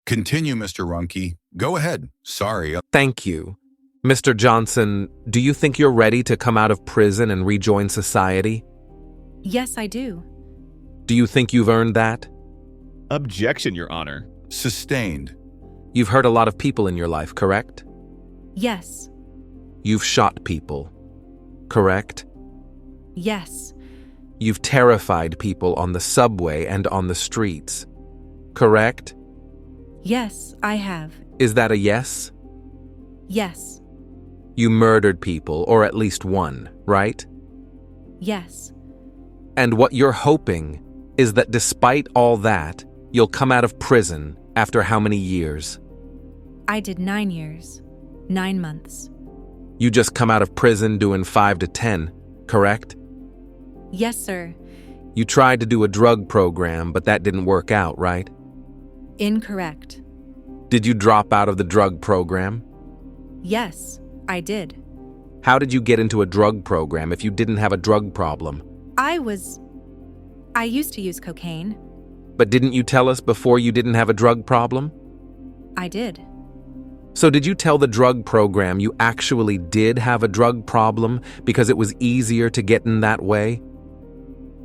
Continue, Mr. Runke. Go ahead. Sorry. Thank you. Mr. Johnson, do you think you're ready to come out of prison and rejoin society? Yes, I do. Do you think you've earned that? Objection, Your Honor. Sustained. You've hurt a lot of people in your life, correct? Yes. You've shot people, correct? Yes. You've terrified people on the subway and on the streets, correct? Yes, I have. Is that a yes? Yes. You murdered people, or at least one, right? Yes. And what you're hoping is that despite all that, you'll come out of prison after how many years? I did 9 years. 9 months. You just come out of prison doing 5 to 10, correct? Yes, sir. You tried to do a drug program, but that didn't work out, right? Incorrect. Did you drop out of the drug program? Yes, I did. How did you get into a drug program if you didn't have a drug problem? I used to use cocaine. But didn't you tell us before you didn't have a drug problem? I did. So did you tell the drug program you actually did have a drug problem because it was easier to get in that way?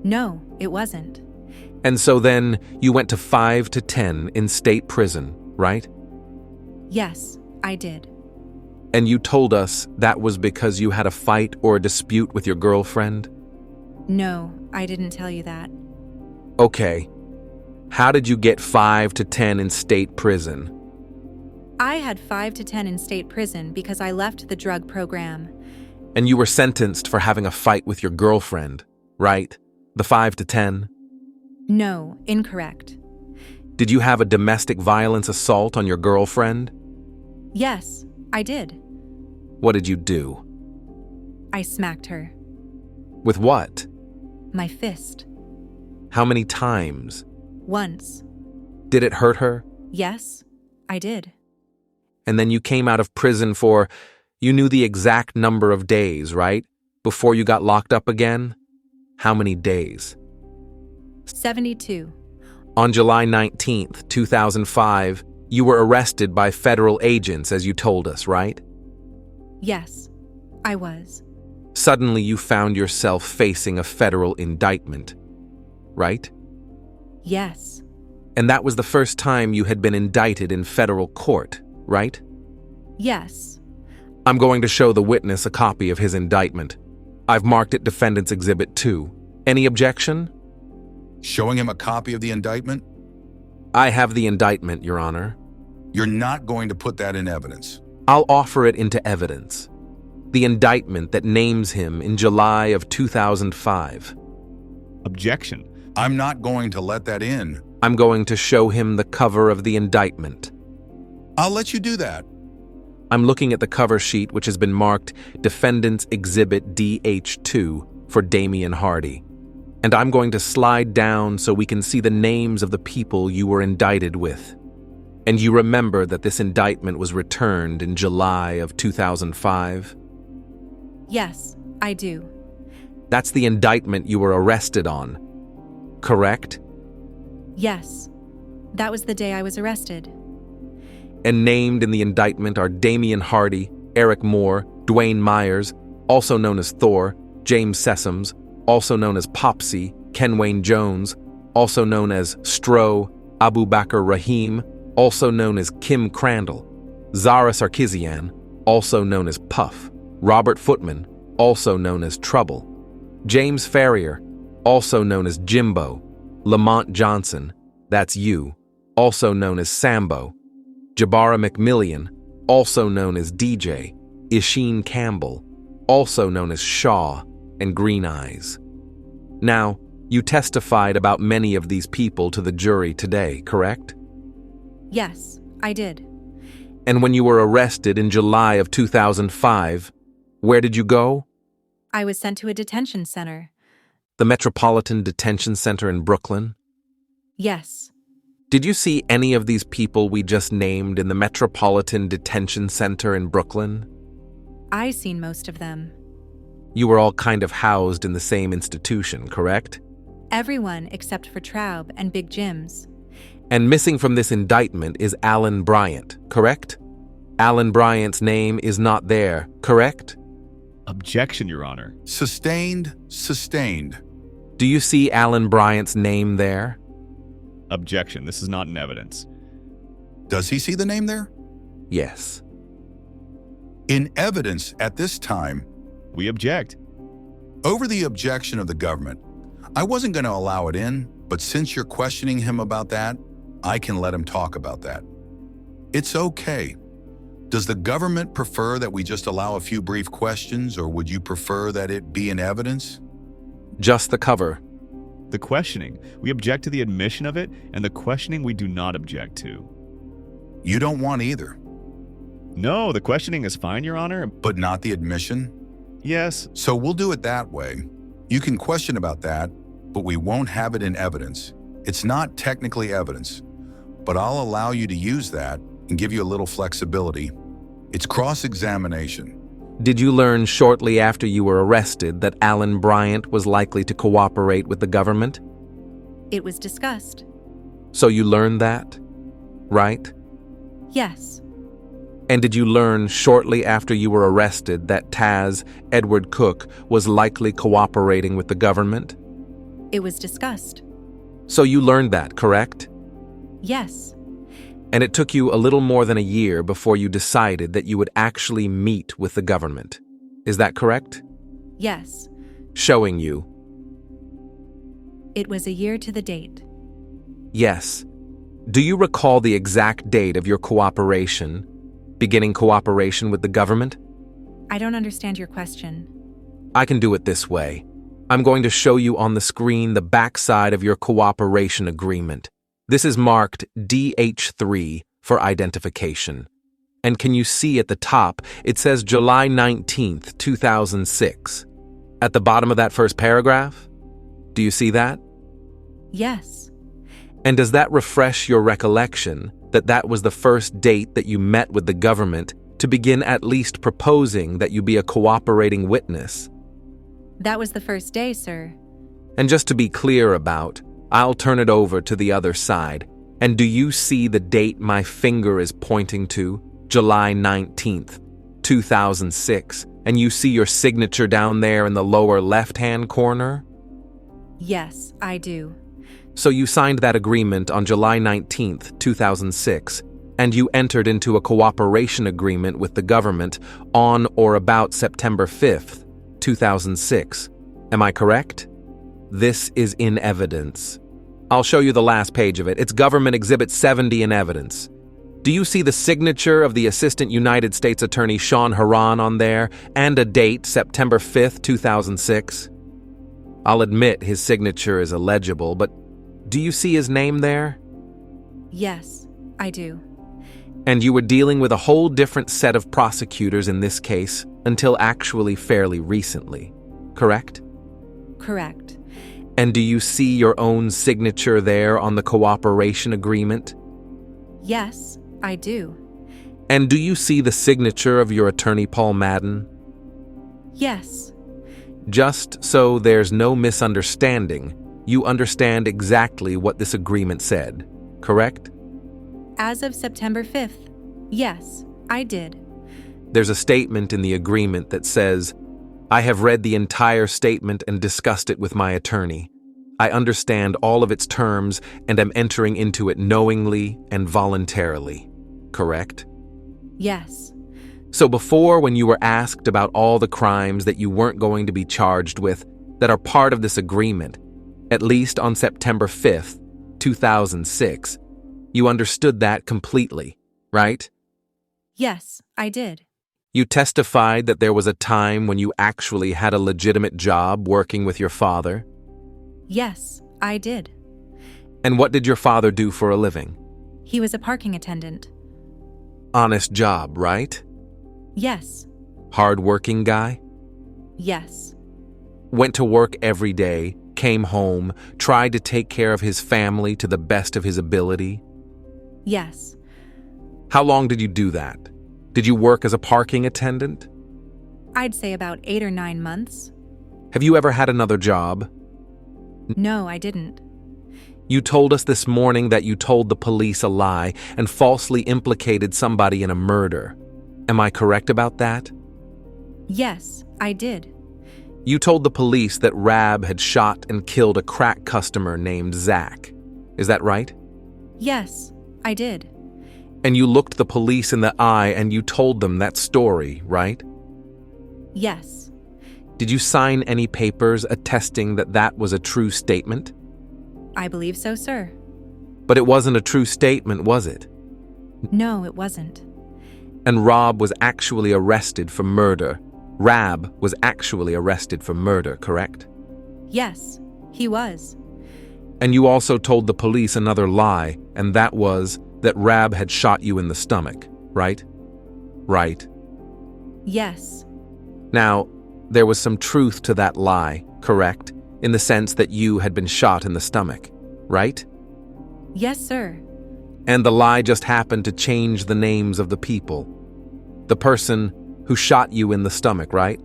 No, it wasn't. And so then you went to 5 to 10 in state prison, right? Yes, I did. And you told us that was because you had a fight or a dispute with your girlfriend? No, I didn't tell you that. Okay. How did you get 5 to 10 in state prison? I had 5 to 10 in state prison because I left the drug program. And you were sentenced for having a fight with your girlfriend, right? The 5 to 10? No, incorrect. Did you have a domestic violence assault on your girlfriend? Yes, I did. What did you do? I smacked her. With what? My fist. How many times? Once. Did it hurt her? Yes, I did. And then you came out of prison for, you knew the exact number of days, right? Before you got locked up again? How many days? 72. On July 19th, 2005, you were arrested by federal agents, as you told us, right? Yes, I was. Suddenly you found yourself facing a federal indictment, right? Yes. And that was the first time you had been indicted in federal court, right? Yes. I'm going to show the witness a copy of his indictment. I've marked it Defendant's Exhibit 2. Any objection? Showing him a copy of the indictment? I have the indictment, Your Honor. You're not going to put that in evidence. I'll offer it into evidence. The indictment that names him in July of 2005. Objection. I'm not going to let that in. I'm going to show him the cover of the indictment. I'll let you do that. I'm looking at the cover sheet, which has been marked Defendant's Exhibit DH2 for Damian Hardy. And I'm going to slide down so we can see the names of the people you were indicted with. And you remember that this indictment was returned in July of 2005? Yes, I do. That's the indictment you were arrested on, correct? Yes. That was the day I was arrested. And named in the indictment are Damian Hardy, Eric Moore, Dwayne Myers, also known as Thor, James Sessoms, also known as Popsy, Kenwayne Jones, also known as Stro, Abu Bakr Rahim, also known as Kim Crandall, Zara Sarkisian, also known as Puff, Robert Footman, also known as Trouble, James Ferrier, also known as Jimbo, Lamont Johnson, that's you, also known as Sambo, Jabara McMillian, also known as DJ, Isheen Campbell, also known as Shaw, and Green Eyes. Now, you testified about many of these people to the jury today, correct? Yes, I did. And when you were arrested in July of 2005, where did you go? I was sent to a detention center. The Metropolitan Detention Center in Brooklyn? Yes. Did you see any of these people we just named in the Metropolitan Detention Center in Brooklyn? I seen most of them. You were all kind of housed in the same institution, correct? Everyone except for Traub and Big Jim's. And missing from this indictment is Alan Bryant, correct? Alan Bryant's name is not there, correct? Objection, Your Honor. Sustained, sustained. Do you see Alan Bryant's name there? Objection. This is not in evidence. Does he see the name there? Yes. In evidence at this time, We object. over the objection of the government, I wasn't going to allow it in, but since you're questioning him about that, I can let him talk about that. It's okay. Does the government prefer that we just allow a few brief questions, or would you prefer that it be in evidence? Just the cover. The questioning. We object to the admission of it, and the questioning we do not object to. You don't want either, No, the questioning is fine, Your Honor. but not the admission? Yes, So we'll do it that way. You can question about that, but we won't have it in evidence. It's not technically evidence, but I'll allow you to use that and give you a little flexibility. It's cross-examination. Did you learn shortly after you were arrested that Alan Bryant was likely to cooperate with the government? It was discussed. So you learned that, right? Yes. And did you learn shortly after you were arrested that Taz, Edward Cook, was likely cooperating with the government? It was discussed. So you learned that, correct? Yes. And it took you a little more than a year before you decided that you would actually meet with the government. Is that correct? Yes. Showing you. It was a year to the date. Yes. Do you recall the exact date of your cooperation, beginning cooperation with the government? I don't understand your question. I can do it this way. I'm going to show you on the screen the backside of your cooperation agreement. This is marked DH3 for identification. And can you see at the top, it says July 19th, 2006. At the bottom of that first paragraph? Do you see that? Yes. And does that refresh your recollection that that was the first date that you met with the government to begin at least proposing that you be a cooperating witness? That was the first day, sir. And just to be clear about, I'll turn it over to the other side. And do you see the date my finger is pointing to? July 19th, 2006. And you see your signature down there in the lower left-hand corner? Yes, I do. So you signed that agreement on July 19th, 2006, and you entered into a cooperation agreement with the government on or about September 5th, 2006. Am I correct? This is in evidence. I'll show you the last page of it. It's Government Exhibit 70 in evidence. Do you see the signature of the Assistant United States Attorney Sean Haran on there and a date, September 5th, 2006? I'll admit his signature is illegible, but do you see his name there? Yes, I do. And you were dealing with a whole different set of prosecutors in this case until actually fairly recently, correct? Correct. And do you see your own signature there on the cooperation agreement? Yes, I do. And do you see the signature of your attorney, Paul Madden? Yes. Just so there's no misunderstanding, you understand exactly what this agreement said, correct? As of September 5th, yes, I did. There's a statement in the agreement that says, I have read the entire statement and discussed it with my attorney. I understand all of its terms and am entering into it knowingly and voluntarily, correct? Yes. So before, when you were asked about all the crimes that you weren't going to be charged with that are part of this agreement, at least on September 5th, 2006, you understood that completely, right? Yes, I did. You testified that there was a time when you actually had a legitimate job working with your father. Yes, I did. And what did your father do for a living? He was a parking attendant. Honest job, right? Yes. Hard-working guy? Yes. Went to work every day, came home, tried to take care of his family to the best of his ability? Yes. How long did you do that? Did you work as a parking attendant? I'd say about 8 or 9 months. Have you ever had another job? No, I didn't. You told us this morning that you told the police a lie and falsely implicated somebody in a murder. Am I correct about that? Yes, I did. You told the police that Rab had shot and killed a crack customer named Zach. Is that right? Yes, I did. And you looked the police in the eye and you told them that story, right? Yes. Did you sign any papers attesting that that was a true statement? I believe so, sir. But it wasn't a true statement, was it? No, it wasn't. And Rob was actually arrested for murder. Rab was actually arrested for murder, correct? Yes, he was. And you also told the police another lie, and that was that Rab had shot you in the stomach, right? Right. Yes. Now, there was some truth to that lie, correct? In the sense that you had been shot in the stomach, right? Yes, sir. And the lie just happened to change the names of the people. The person who shot you in the stomach, right?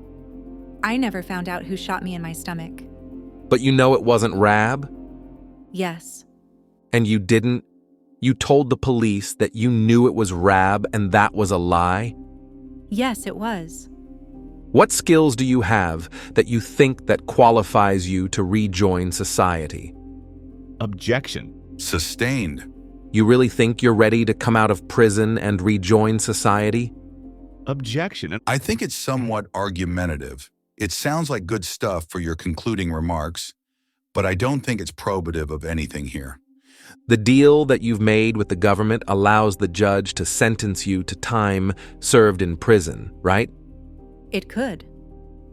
I never found out who shot me in my stomach. But you know it wasn't Rab? Yes. And you didn't? You told the police that you knew it was Rab and that was a lie? Yes, it was. What skills do you have that you think that qualifies you to rejoin society? Objection. Sustained. You really think you're ready to come out of prison and rejoin society? Objection. I think it's somewhat argumentative. It sounds like good stuff for your concluding remarks, but I don't think it's probative of anything here. The deal that you've made with the government allows the judge to sentence you to time served in prison, right? It could.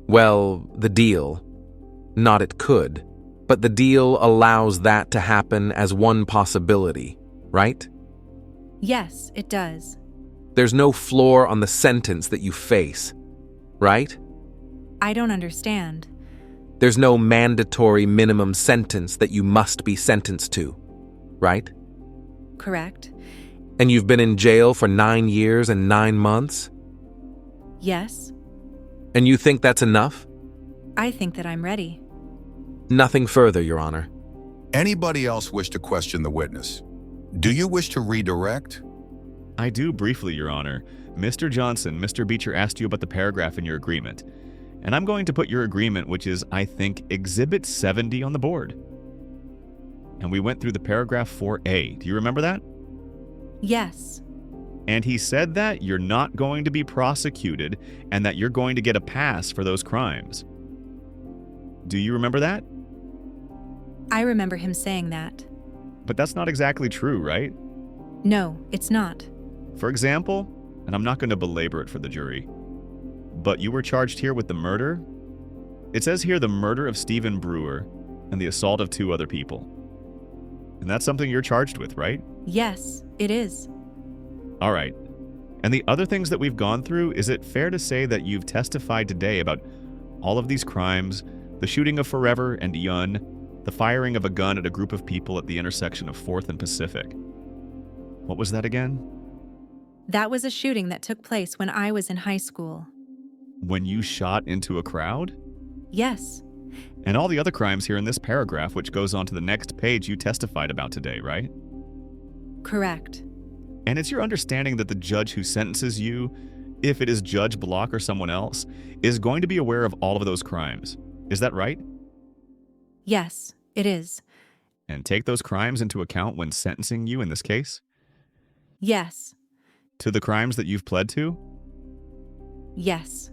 Well, the deal. Not it could, but the deal allows that to happen as one possibility, right? Yes, it does. There's no floor on the sentence that you face, right? I don't understand. There's no mandatory minimum sentence that you must be sentenced to, right? Correct. And you've been in jail for 9 years and 9 months? Yes. And you think that's enough? I think that I'm ready. Nothing further, Your Honor. Anybody else wish to question the witness? Do you wish to redirect? I do briefly, Your Honor. Mr. Johnson, Mr. Beecher asked you about the paragraph in your agreement. And I'm going to put your agreement, which is, I think, Exhibit 70 on the board. And we went through the paragraph 4A. Do you remember that? Yes. And he said that you're not going to be prosecuted and that you're going to get a pass for those crimes. Do you remember that? I remember him saying that. But that's not exactly true, right? No, it's not. For example, and I'm not going to belabor it for the jury, but you were charged here with the murder. It says here the murder of Stephen Brewer and the assault of 2 other people. And that's something you're charged with, right? Yes, it is. All right. And the other things that we've gone through, is it fair to say that you've testified today about all of these crimes, the shooting of Forever and Yun, the firing of a gun at a group of people at the intersection of 4th and Pacific? What was that again? That was a shooting that took place when I was in high school. When you shot into a crowd? Yes. And all the other crimes here in this paragraph, which goes on to the next page, you testified about today, right? Correct. And it's your understanding that the judge who sentences you, if it is Judge Block or someone else, is going to be aware of all of those crimes. Is that right? Yes, it is. And take those crimes into account when sentencing you in this case? Yes. To the crimes that you've pled to? Yes.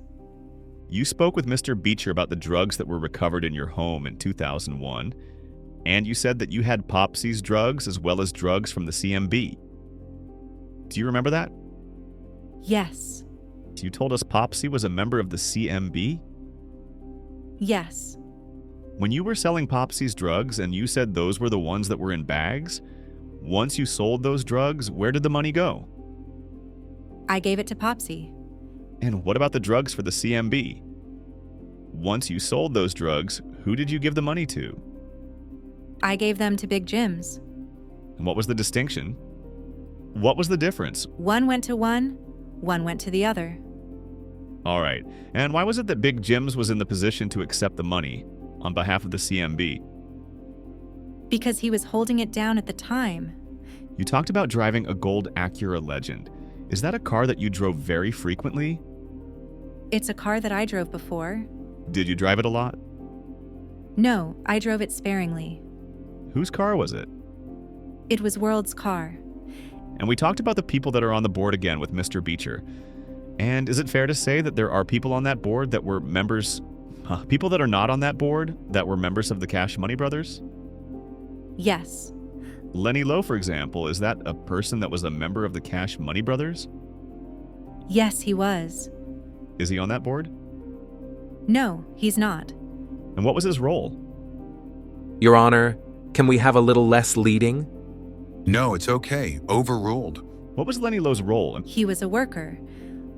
You spoke with Mr. Beecher about the drugs that were recovered in your home in 2001, and you said that you had Popsy's drugs as well as drugs from the CMB. Do you remember that? Yes. You told us Popsy was a member of the CMB? Yes. When you were selling Popsy's drugs and you said those were the ones that were in bags, once you sold those drugs, where did the money go? I gave it to Popsy. And what about the drugs for the CMB? Once you sold those drugs, who did you give the money to? I gave them to Big Jim's. And what was the distinction? What was the difference? One went to one went to the other. All right. And why was it that Big Jim's was in the position to accept the money on behalf of the CMB? Because he was holding it down at the time. You talked about driving a gold Acura Legend. Is that a car that you drove very frequently? It's a car that I drove before. Did you drive it a lot? No, I drove it sparingly. Whose car was it? It was World's car. And we talked about the people that are on the board again with Mr. Beecher. And is it fair to say that there are people on that board that were members, people that are not on that board that were members of the Cash Money Brothers? Yes. Lenny Lowe, for example, is that a person that was a member of the Cash Money Brothers? Yes, he was. Is he on that board? No, he's not. And what was his role? Your Honor, can we have a little less leading? No, it's okay. Overruled. What was Lenny Lowe's role? And He was a worker.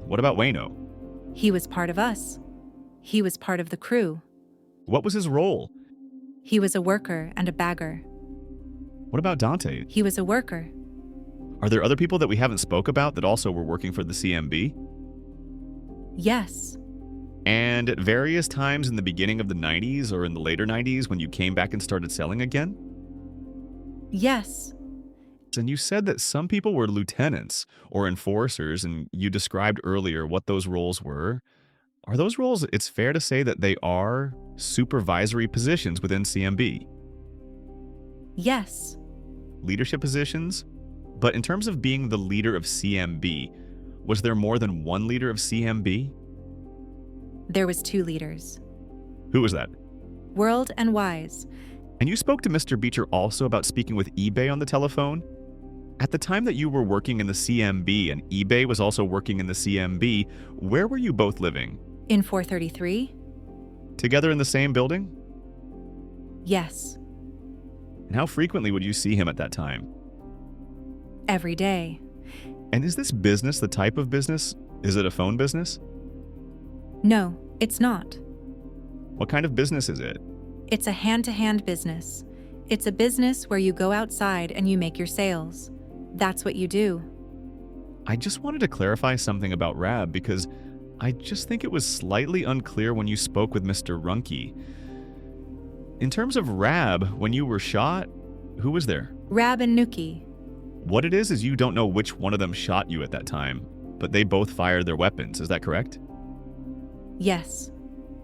what about Wayno? He was part of us. He was part of the crew. What was his role? He was a worker and a bagger. What about Dante? He was a worker. Are there other people that we haven't spoke about that also were working for the CMB? Yes. And at various times in the beginning of the 90s or in the later 90s when you came back and started selling again? Yes. And you said that some people were lieutenants or enforcers, and you described earlier what those roles were. Are those roles, it's fair to say that they are supervisory positions within CMB? Yes. Leadership positions? But in terms of being the leader of CMB, was there more than one leader of CMB? There was 2 leaders. Who was that? World and Wise. And you spoke to Mr. Beecher also about speaking with eBay on the telephone? At the time that you were working in the CMB and eBay was also working in the CMB, where were you both living? In 433? Together in the same building? Yes. And how frequently would you see him at that time? Every day. And is this business the type of business? Is it a phone business? No, it's not. What kind of business is it? It's a hand-to-hand business. It's a business where you go outside and you make your sales. That's what you do. I just wanted to clarify something about Rab because I just think it was slightly unclear when you spoke with Mr. Runke. In terms of Rab, when you were shot, who was there? Rab and Nuki. What it is you don't know which one of them shot you at that time, but they both fired their weapons, is that correct? Yes.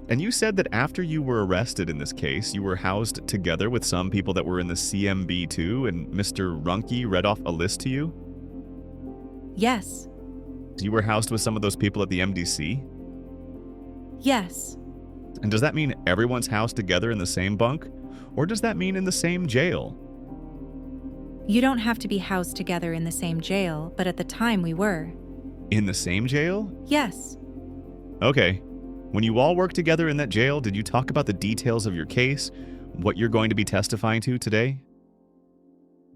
And you said that after you were arrested in this case, you were housed together with some people that were in the CMB too, and Mr. Runke read off a list to you? Yes. You were housed with some of those people at the MDC? Yes. And does that mean everyone's housed together in the same bunk? Or does that mean in the same jail? You don't have to be housed together in the same jail, but at the time we were. In the same jail? Yes. Okay. When you all worked together in that jail, did you talk about the details of your case? What you're going to be testifying to today?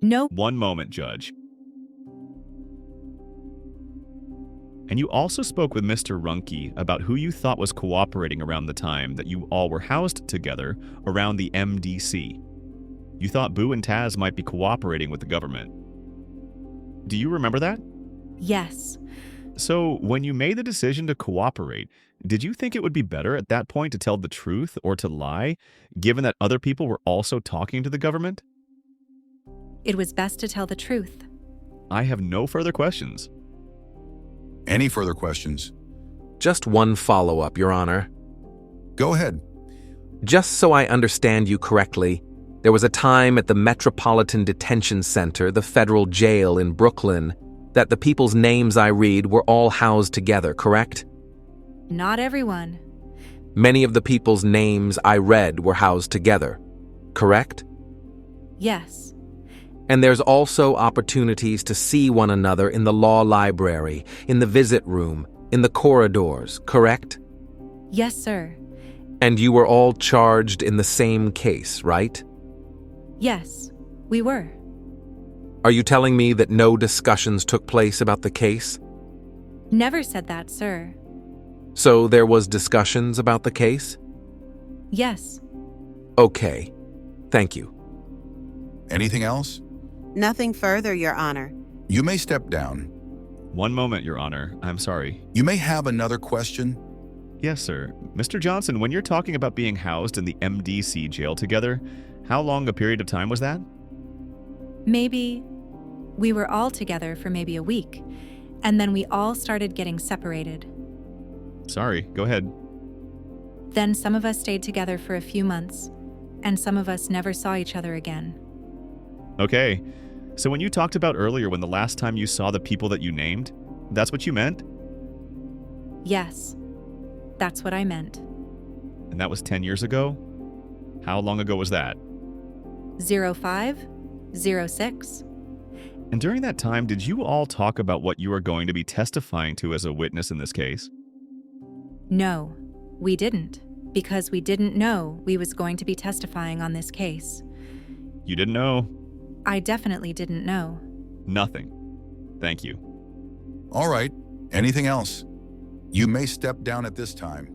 No. One moment, Judge. And you also spoke with Mr. Runke about who you thought was cooperating around the time that you all were housed together around the MDC. You thought Boo and Taz might be cooperating with the government. Do you remember that? Yes. So, when you made the decision to cooperate, did you think it would be better at that point to tell the truth or to lie, given that other people were also talking to the government? It was best to tell the truth. I have no further questions. Any further questions? Just one follow-up, Your Honor. Go ahead. Just so I understand you correctly, there was a time at the Metropolitan Detention Center, the federal jail in Brooklyn, that the people's names I read were all housed together, correct? Not everyone. Many of the people's names I read were housed together, correct? Yes. And there's also opportunities to see one another in the law library, in the visit room, in the corridors, correct? Yes, sir. And you were all charged in the same case, right? Yes, we were. Are you telling me that no discussions took place about the case? Never said that, sir. So there was discussions about the case? Yes. Okay. Thank you. Anything else? Nothing further, Your Honor. You may step down. One moment, Your Honor. I'm sorry. You may have another question. Yes, sir. Mr. Johnson, when you're talking about being housed in the MDC jail together, How long a period of time was that? Maybe we were all together for maybe a week, and then we all started getting separated. Sorry, go ahead. Then some of us stayed together for a few months, and some of us never saw each other again. Okay, so when you talked about earlier when the last time you saw the people that you named, that's what you meant? Yes, that's what I meant. And that was 10 years ago? How long ago was that? 05, 06. And during that time, did you all talk about what you were going to be testifying to as a witness in this case? No, we didn't, because we didn't know we was going to be testifying on this case. You didn't know? I definitely didn't know. Nothing. Thank you. All right. Anything else? You may step down at this time.